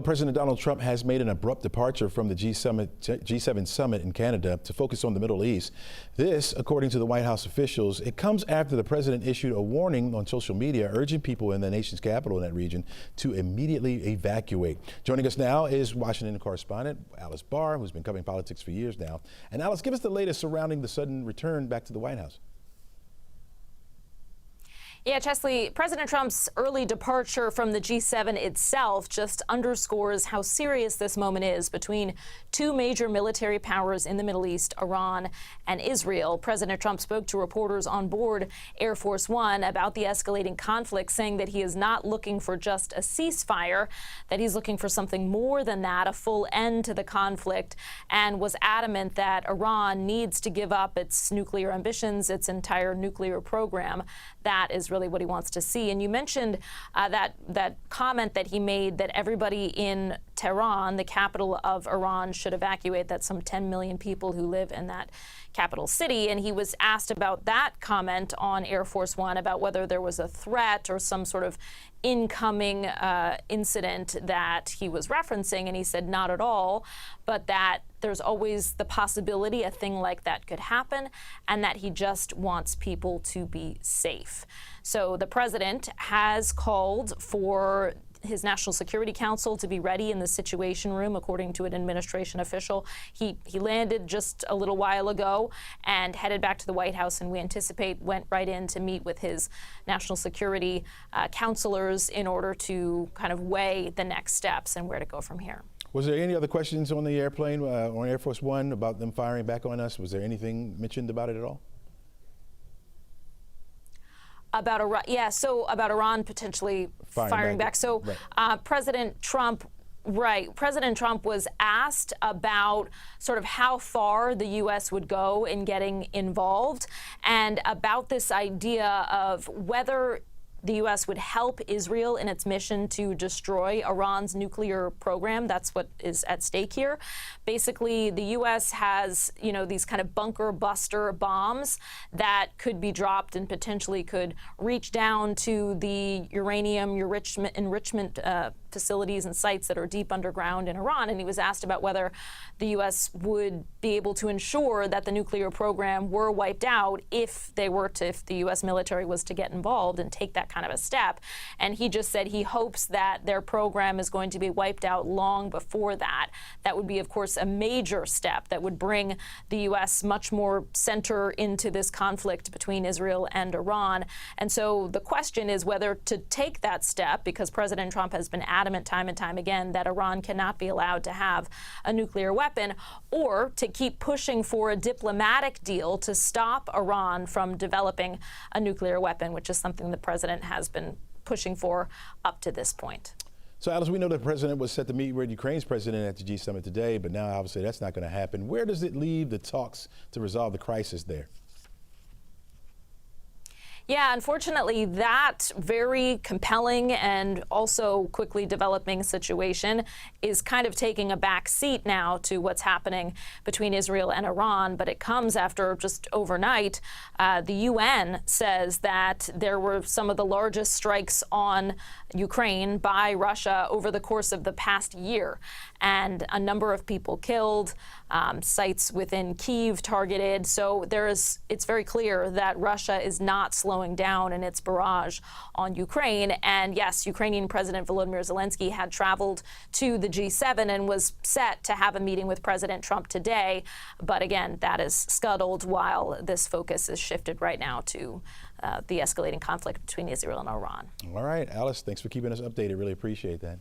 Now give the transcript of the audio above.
President Donald Trump has made an abrupt departure from the G7 summit in Canada to focus on the Middle East. This, according to the White House officials, it comes after the president issued a warning on social media urging people in the nation's capital in that region to immediately evacuate. Joining us now is Washington correspondent Alice Barr, who's been covering politics for years now. And Alice, give us the latest surrounding the sudden return back to the White House. Yeah, Chesley, President Trump's early departure from the G7 itself just underscores how serious this moment is between two major military powers in the Middle East, Iran and Israel. President Trump spoke to reporters on board Air Force One about the escalating conflict, saying that he is not looking for just a ceasefire, that he's looking for something more than that, a full end to the conflict, and was adamant that Iran needs to give up its nuclear ambitions, its entire nuclear program. That is really what he wants to see. And you mentioned that comment that he made that everybody in Tehran, the capital of Iran, should evacuate. That's some 10 million people who live in that capital city. And he was asked about that comment on Air Force One, about whether there was a threat or some sort of incoming incident that he was referencing. And he said not at all, but that there's always the possibility a thing like that could happen, and that he just wants people to be safe. So the president has called for his National Security Council to be ready in the Situation Room, according to an administration official. He landed just a little while ago and headed back to the White House, and we anticipate went right in to meet with his national security counselors in order to kind of weigh the next steps and where to go from here. Was there any other questions on the airplane, on Air Force One, about them firing back on us? Was there anything mentioned about it at all? About Iran, yeah. So about Iran potentially firing back. So right. President Trump was asked about sort of how far the U.S. would go in getting involved, and about this idea of whether the U.S. would help Israel in its mission to destroy Iran's nuclear program. That's what is at stake here. Basically, the U.S. has, these kind of bunker buster bombs that could be dropped and potentially could reach down to the uranium enrichment facilities and sites that are deep underground in Iran. And he was asked about whether the U.S. would be able to ensure that the nuclear program were wiped out if the U.S. military was to get involved and take that kind of a step. And he just said he hopes that their program is going to be wiped out long before that. That would be, of course, a major step that would bring the U.S. much more center into this conflict between Israel and Iran. And so the question is whether to take that step, because President Trump has been adamant time and time again that Iran cannot be allowed to have a nuclear weapon, or to keep pushing for a diplomatic deal to stop Iran from developing a nuclear weapon, which is something the president has been pushing for up to this point. So, Alice, we know the president was set to meet with Ukraine's president at the G Summit today, but now obviously that's not going to happen. Where does it leave the talks to resolve the crisis there? Yeah, unfortunately, that very compelling and also quickly developing situation is kind of taking a back seat now to what's happening between Israel and Iran. But it comes after just overnight, the UN says that there were some of the largest strikes on Ukraine by Russia over the course of the past year, and a number of people killed, sites within Kyiv targeted. So it's very clear that Russia is not slowing down in its barrage on Ukraine. And yes, Ukrainian President Volodymyr Zelensky had traveled to the G7 and was set to have a meeting with President Trump today. But again, that is scuttled while this focus is shifted right now to the escalating conflict between Israel and Iran. All right, Alice, thanks for keeping us updated. Really appreciate that.